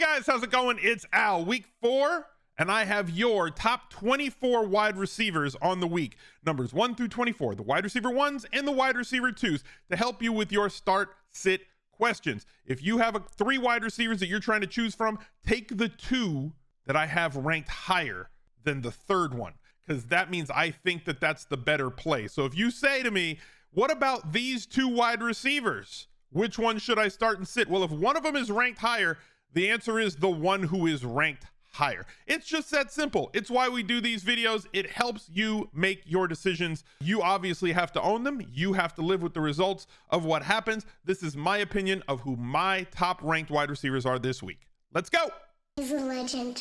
Guys, how's it going? It's Al, week 4, and I have your top 24 wide receivers on the week. Numbers 1 through 24, the wide receiver 1s and the wide receiver 2s to help you with your start, sit questions. If you have 3 wide receivers that you're trying to choose from, take the 2 that I have ranked higher than the 3rd one, because that means I think that that's the better play. So if you say to me, what about these 2 wide receivers? Which one should I start and sit? Well, if one of them is ranked higher, the answer is the one who is ranked higher. It's just that simple. It's why we do these videos. It helps you make your decisions. You obviously have to own them. You have to live with the results of what happens. This is my opinion of who my top ranked wide receivers are this week. Let's go. He's a legend.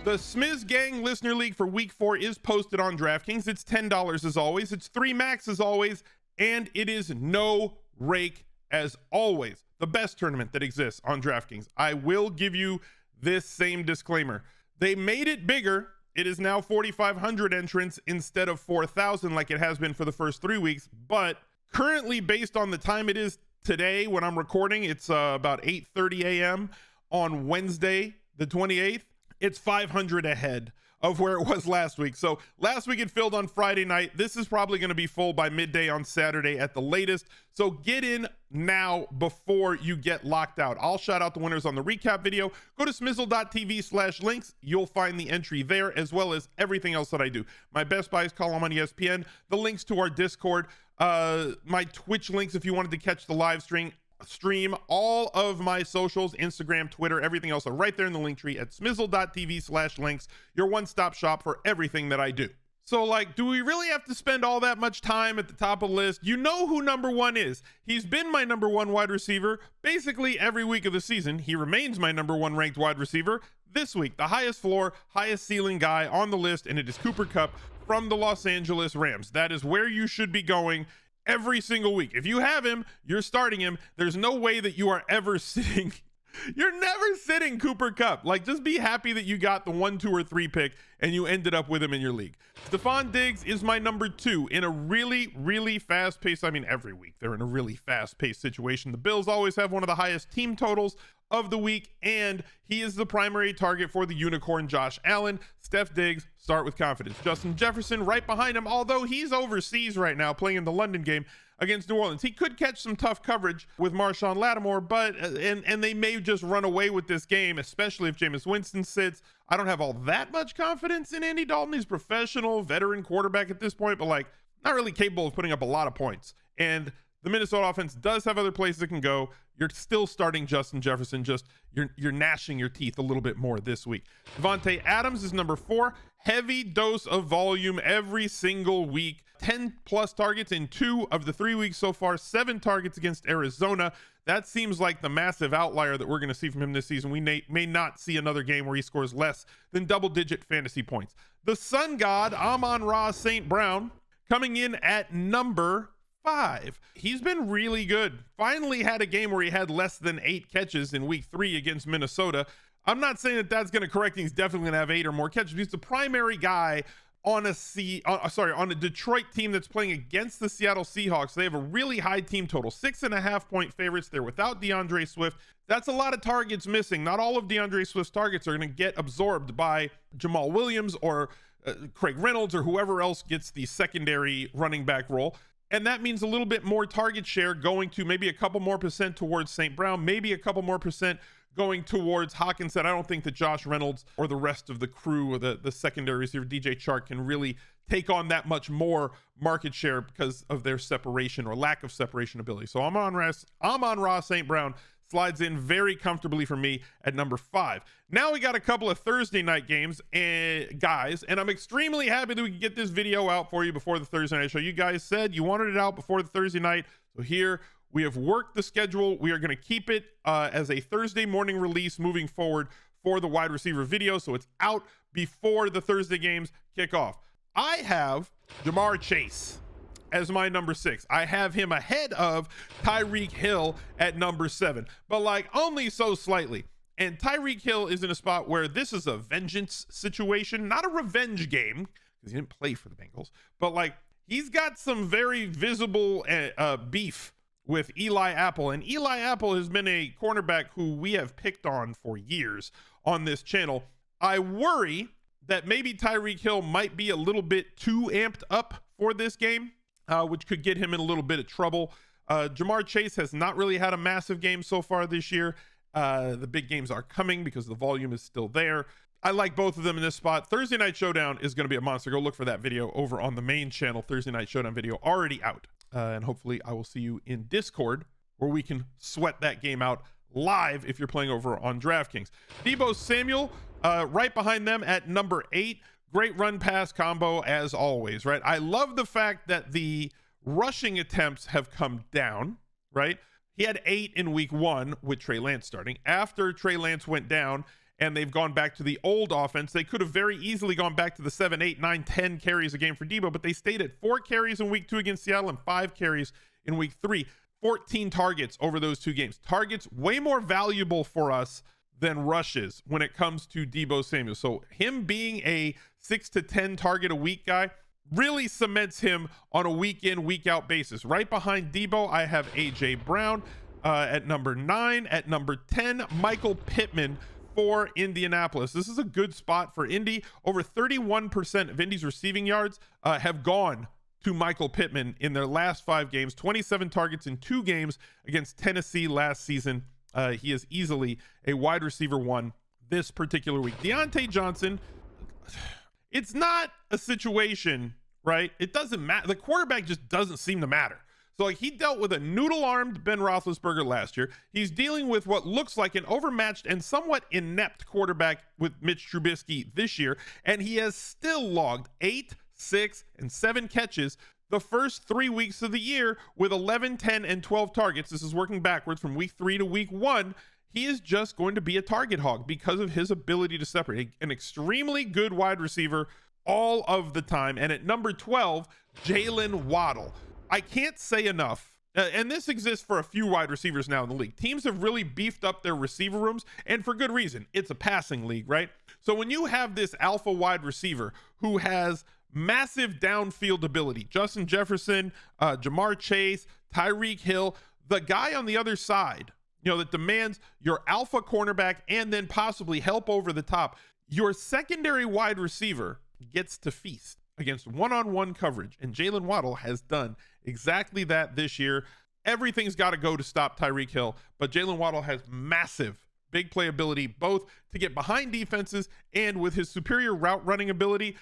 The Smiz Gang Listener League for week 4 is posted on DraftKings. It's $10 as always. It's 3 max as always. And it is no rake as always. The best tournament that exists on DraftKings. I will give you this same disclaimer. They made it bigger. It is now 4,500 entrants instead of 4,000 like it has been for the first 3 weeks. But currently, based on the time it is today when I'm recording, it's about 8:30 a.m. on Wednesday, the 28th. It's 500 ahead of where it was last week. So last week it filled on Friday night. This is probably going to be full by midday on Saturday at the latest. So get in now before you get locked out. I'll shout out the winners on the recap video. Go to smizzle.tv/links. You'll find the entry there as well as everything else that I do. My Best Buys column on ESPN, the links to our Discord, my Twitch links if you wanted to catch the live stream, all of my socials, Instagram, Twitter, everything else are right there in the link tree at smizzle.tv/links, your one-stop shop for everything that I do. So like, do we really have to spend all that much time at the top of the list? You know who number 1 is. He's been my number 1 wide receiver basically every week of the season. He remains my number 1 ranked wide receiver this week. The highest floor, highest ceiling guy on the list, and it is Cooper Kupp from the Los Angeles Rams. That is where you should be going every single week. If you have him, you're starting him. There's no way that you are ever sitting. You're never sitting Cooper Kupp. Like, just be happy that you got the 1, 2, or 3 pick and you ended up with him in your league. Stephon Diggs is my number 2 in a really, really fast pace. I mean, every week they're in a really fast paced situation. The Bills always have one of the highest team totals of the week, and he is the primary target for the unicorn Josh Allen. Steph Diggs, start with confidence. Justin Jefferson right behind him, although he's overseas right now playing in the London game against New Orleans. He could catch some tough coverage with Marshawn Lattimore, but and they may just run away with this game, especially if Jameis Winston sits. I don't have all that much confidence in Andy Dalton. He's professional, veteran quarterback at this point, but like not really capable of putting up a lot of points. And the Minnesota offense does have other places it can go. You're still starting Justin Jefferson. Just you're gnashing your teeth a little bit more this week. Devontae Adams is number 4. Heavy dose of volume every single week. 10 plus targets in 2 of the 3 weeks so far. 7 targets against Arizona. That seems like the massive outlier that we're going to see from him this season. We may not see another game where he scores less than double-digit fantasy points. The Sun God, Amon-Ra St. Brown, coming in at number 5. He's been really good. Finally had a game where he had less than 8 catches in week 3 against Minnesota. I'm not saying that that's going to correct things. He's definitely going to have 8 or more catches. He's the primary guy on a Detroit team that's playing against the Seattle Seahawks. They have a really high team total, 6.5 point favorites. They're without DeAndre Swift. That's a lot of targets missing. Not all of DeAndre Swift's targets are going to get absorbed by Jamal Williams or Craig Reynolds or whoever else gets the secondary running back role. And that means a little bit more target share going to maybe a couple more percent towards St. Brown, maybe a couple more percent going towards Hawkinson. I don't think that Josh Reynolds or the rest of the crew or the secondary receiver, DJ Chark, can really take on that much more market share because of their separation or lack of separation ability. So Amon-Ra St. Brown slides in very comfortably for me at number 5. Now we got a couple of Thursday night games, guys, and I'm extremely happy that we can get this video out for you before the Thursday night show. You guys said you wanted it out before the Thursday night, so here we have worked the schedule. We are going to keep it as a Thursday morning release moving forward for the wide receiver video, so it's out before the Thursday games kick off. I have Jamar Chase as my number 6. I have him ahead of Tyreek Hill at number 7, but like only so slightly. And Tyreek Hill is in a spot where this is a vengeance situation, not a revenge game, because he didn't play for the Bengals, but like he's got some very visible beef with Eli Apple. And Eli Apple has been a cornerback who we have picked on for years on this channel. I worry that maybe Tyreek Hill might be a little bit too amped up for this game, which could get him in a little bit of trouble. Jamar Chase has not really had a massive game so far this year. The big games are coming because the volume is still there. I like both of them in this spot. Thursday Night Showdown is going to be a monster. Go look for that video over on the main channel. Thursday Night Showdown video already out. And hopefully I will see you in Discord where we can sweat that game out live if you're playing over on DraftKings. Deebo Samuel, right behind them at number 8. Great run pass combo as always, right? I love the fact that the rushing attempts have come down, right? He had 8 in week 1 with Trey Lance starting. After Trey Lance went down and they've gone back to the old offense, they could have very easily gone back to the 7, 8, 9, 10 carries a game for Deebo, but they stayed at 4 carries in week 2 against Seattle and 5 carries in week 3. 14 targets over those 2 games. Targets way more valuable for us than rushes when it comes to Deebo Samuel. So him being a 6 to 10 target a week guy really cements him on a week in, week out basis. Right behind Deebo, I have AJ Brown at number 9. At number 10, Michael Pittman for Indianapolis. This is a good spot for Indy. Over 31% of Indy's receiving yards have gone to Michael Pittman in their last 5 games. 27 targets in 2 games against Tennessee last season. He is easily a wide receiver 1 this particular week. Deontay Johnson, it's not a situation, right? It doesn't matter. The quarterback just doesn't seem to matter. So like he dealt with a noodle-armed Ben Roethlisberger last year. He's dealing with what looks like an overmatched and somewhat inept quarterback with Mitch Trubisky this year, and he has still logged 8, 6, and 7 catches the first 3 weeks of the year with 11, 10, and 12 targets. This is working backwards from week 3 to week 1. He is just going to be a target hog because of his ability to separate. An extremely good wide receiver all of the time. And at number 12, Jalen Waddle. I can't say enough, and this exists for a few wide receivers now in the league. Teams have really beefed up their receiver rooms, and for good reason. It's a passing league, right? So when you have this alpha wide receiver who has massive downfield ability, Justin Jefferson, Jamar Chase, Tyreek Hill, the guy on the other side, that demands your alpha cornerback and then possibly help over the top, your secondary wide receiver gets to feast against one-on-one coverage, and Jalen Waddle has done exactly that this year. Everything's got to go to stop Tyreek Hill, but Jalen Waddle has massive big playability, both to get behind defenses and with his superior route running ability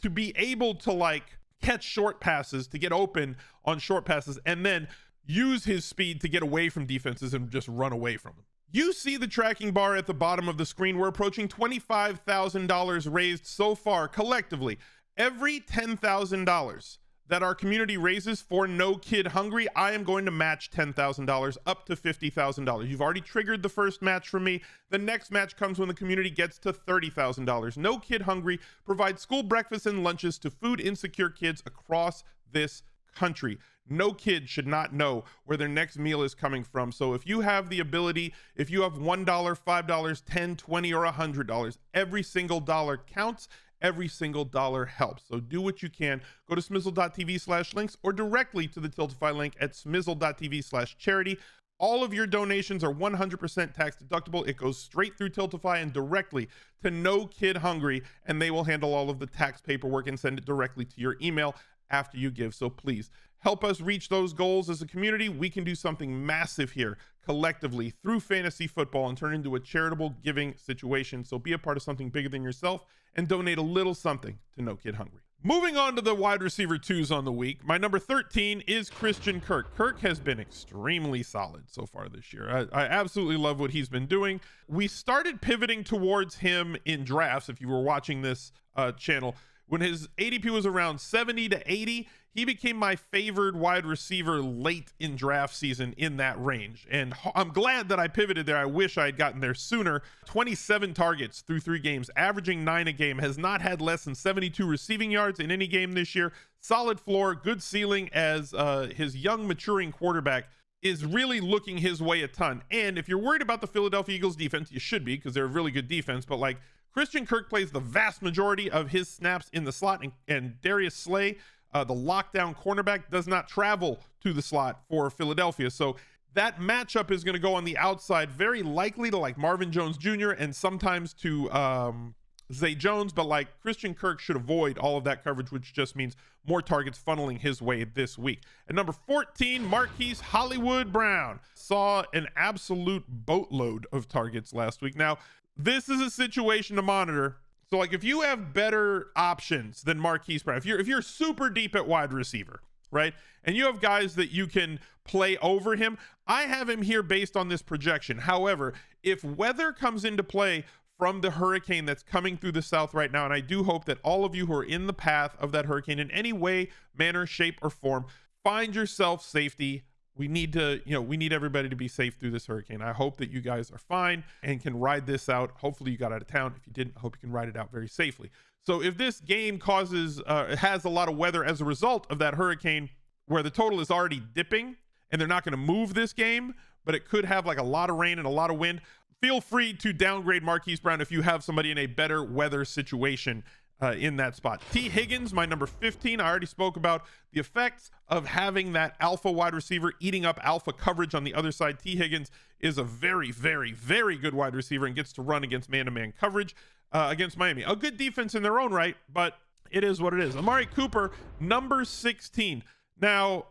to be able to catch short passes, to get open on short passes, and then use his speed to get away from defenses and just run away from them. You see the tracking bar at the bottom of the screen. We're approaching $25,000 raised so far collectively. Every $10,000 that our community raises for No Kid Hungry, I am going to match $10,000 up to $50,000. You've already triggered the first match from me. The next match comes when the community gets to $30,000. No Kid Hungry provides school breakfasts and lunches to food insecure kids across this country. No kid should not know where their next meal is coming from. So if you have the ability, if you have $1, $5, $10, $20, or $100, every single dollar counts. Every single dollar helps. So do what you can. Go to smizzle.tv/links or directly to the Tiltify link at smizzle.tv/charity. All of your donations are 100% tax deductible. It goes straight through Tiltify and directly to No Kid Hungry, and they will handle all of the tax paperwork and send it directly to your email after you give. So please help us reach those goals as a community. We can do something massive here collectively through fantasy football and turn into a charitable giving situation. So be a part of something bigger than yourself and donate a little something to No Kid Hungry. Moving on to the wide receiver 2s on the week. My number 13 is Christian Kirk. Kirk has been extremely solid so far this year. I absolutely love what he's been doing. We started pivoting towards him in drafts. If you were watching this channel, when his ADP was around 70 to 80, he became my favored wide receiver late in draft season in that range. And I'm glad that I pivoted there. I wish I had gotten there sooner. 27 targets through 3 games, averaging 9 a game, has not had less than 72 receiving yards in any game this year. Solid floor, good ceiling as his young maturing quarterback is really looking his way a ton. And if you're worried about the Philadelphia Eagles defense, you should be, because they're a really good defense, but Christian Kirk plays the vast majority of his snaps in the slot, and Darius Slay The lockdown cornerback does not travel to the slot for Philadelphia. So that matchup is going to go on the outside, very likely to like Marvin Jones Jr. and sometimes to Zay Jones, but like Christian Kirk should avoid all of that coverage, which just means more targets funneling his way this week. At number 14, Marquise Hollywood Brown saw an absolute boatload of targets last week. Now, this is a situation to monitor. So like if you have better options than Marquise Brown, if you're super deep at wide receiver, right? And you have guys that you can play over him. I have him here based on this projection. However, if weather comes into play from the hurricane that's coming through the south right now, and I do hope that all of you who are in the path of that hurricane in any way, manner, shape, or form, find yourself safety. We need everybody to be safe through this hurricane. I hope that you guys are fine and can ride this out. Hopefully you got out of town. If you didn't, I hope you can ride it out very safely. So if this game has a lot of weather as a result of that hurricane, where the total is already dipping and they're not going to move this game, but it could have like a lot of rain and a lot of wind, feel free to downgrade Marquise Brown if you have somebody in a better weather situation in that spot. T. Higgins, my number 15. I already spoke about the effects of having that alpha wide receiver eating up alpha coverage on the other side. T. Higgins is a very, very, very good wide receiver and gets to run against man-to-man coverage against Miami. A good defense in their own right, but it is what it is. Amari Cooper, number 16. Now,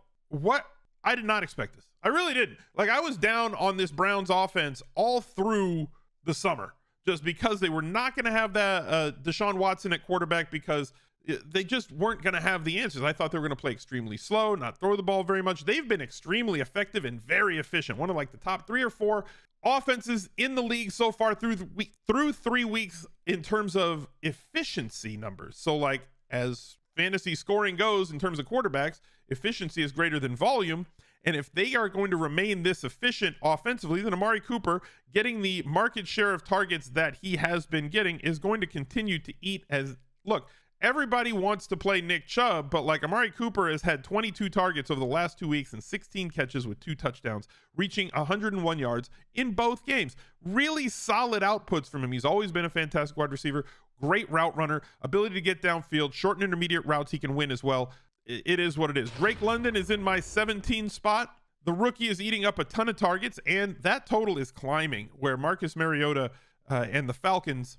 I did not expect this. I really didn't. Like, I was down on this Browns offense all through the summer just because they were not going to have that Deshaun Watson at quarterback because they just weren't going to have the answers. I thought they were going to play extremely slow, not throw the ball very much. They've been extremely effective and very efficient. One of like the top 3 or 4 offenses in the league so far through 3 weeks in terms of efficiency numbers. So like as fantasy scoring goes in terms of quarterbacks, efficiency is greater than volume. And if they are going to remain this efficient offensively, then Amari Cooper getting the market share of targets that he has been getting is going to continue to eat look, everybody wants to play Nick Chubb, but like Amari Cooper has had 22 targets over the last 2 weeks and 16 catches with 2 touchdowns, reaching 101 yards in both games. Really solid outputs from him. He's always been a fantastic wide receiver, great route runner, ability to get downfield, short and intermediate routes he can win as well. It is what it is. Drake London is in my 17 spot. The rookie is eating up a ton of targets, and that total is climbing, where Marcus Mariota and the Falcons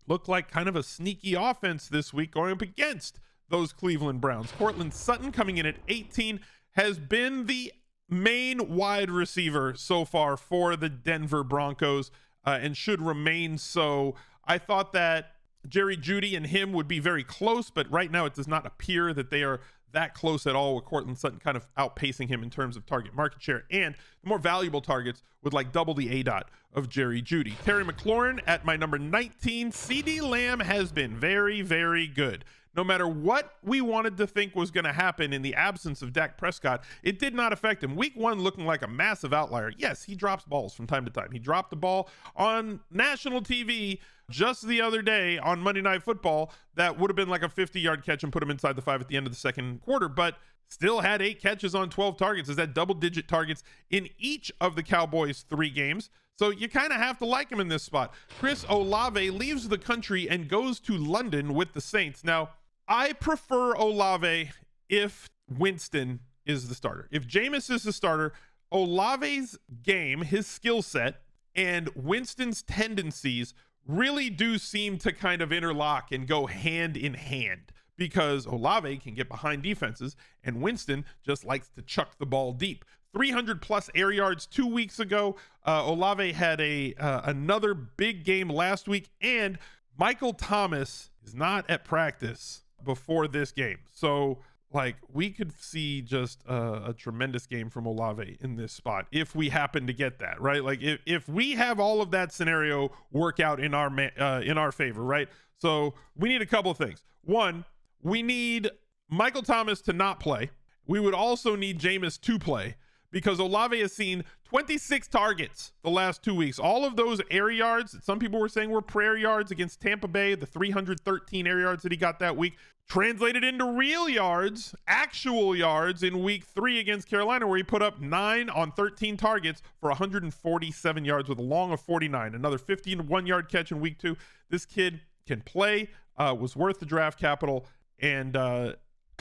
look like kind of a sneaky offense this week going up against those Cleveland Browns. Cortland Sutton coming in at 18 has been the main wide receiver so far for the Denver Broncos and should remain so. I thought that Jerry Jeudy and him would be very close, but right now it does not appear that they are that close at all, with Cortland Sutton kind of outpacing him in terms of target market share and the more valuable targets with like double the ADOT of Jerry Jeudy. Terry McLaurin at my number 19. CeeDee Lamb has been very, very good. No matter what we wanted to think was going to happen in the absence of Dak Prescott, it did not affect him. Week 1 looking like a massive outlier. Yes, he drops balls from time to time. He dropped the ball on national TV just the other day on Monday Night Football that would have been like a 50-yard catch and put him inside the 5 at the end of the second quarter, but still had 8 catches on 12 targets. Is that double-digit targets in each of the Cowboys' 3 games? So you kind of have to like him in this spot. Chris Olave leaves the country and goes to London with the Saints. Now, I prefer Olave if Winston is the starter. If Jameis is the starter, Olave's game, his skill set, and Winston's tendencies really do seem to kind of interlock and go hand in hand, because Olave can get behind defenses and Winston just likes to chuck the ball deep. 300 plus air yards 2 weeks ago. Olave had another big game last week, and Michael Thomas is not at practice before this game. So like we could see just a tremendous game from Olave in this spot if we happen to get that, right? Like if we have all of that scenario work out in our favor, right? So we need a couple of things. One, we need Michael Thomas to not play. We would also need Jameis to play, because Olave has seen 26 targets the last 2 weeks. All of those air yards that some people were saying were prayer yards against Tampa Bay, the 313 air yards that he got that week, translated into real yards, actual yards in week 3 against Carolina, where he put up 9 on 13 targets for 147 yards with a long of 49. Another 51-yard catch in week 2. This kid can play, was worth the draft capital, and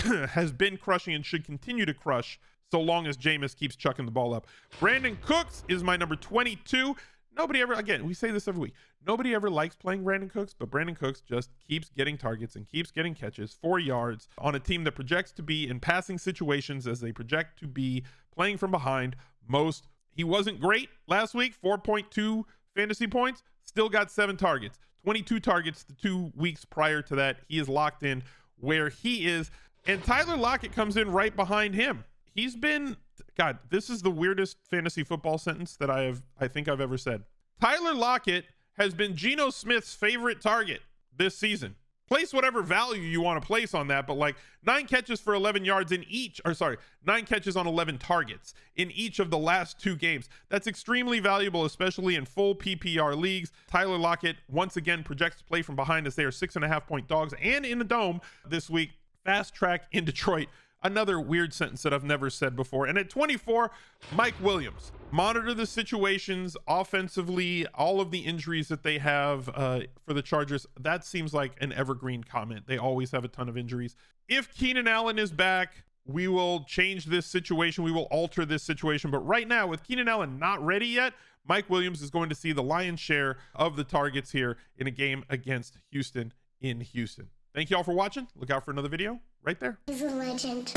has been crushing and should continue to crush so long as Jameis keeps chucking the ball up. Brandon Cooks is my number 22. Nobody ever, again, we say this every week, nobody ever likes playing Brandon Cooks, but Brandon Cooks just keeps getting targets and keeps getting catches, 4 yards on a team that projects to be in passing situations as they project to be playing from behind most. He wasn't great last week, 4.2 fantasy points, still got 7 targets, 22 targets the 2 weeks prior to that. He is locked in where he is, and Tyler Lockett comes in right behind him. He's been, God, this is the weirdest fantasy football sentence that I think I've ever said. Tyler Lockett has been Geno Smith's favorite target this season. Place whatever value you want to place on that, but like 9 catches for 11 yards in each, 9 catches on 11 targets in each of the last 2 games. That's extremely valuable, especially in full PPR leagues. Tyler Lockett once again projects to play from behind as they are 6.5 point dogs and in the dome this week. Fast track in Detroit. Another weird sentence that I've never said before. And at 24, Mike Williams. Monitor the situations offensively, all of the injuries that they have for the Chargers. That seems like an evergreen comment. They always have a ton of injuries. If Keenan Allen is back, we will change this situation. We will alter this situation. But right now, with Keenan Allen not ready yet, Mike Williams is going to see the lion's share of the targets here in a game against Houston in Houston. Thank you all for watching. Look out for another video right there. He's a legend.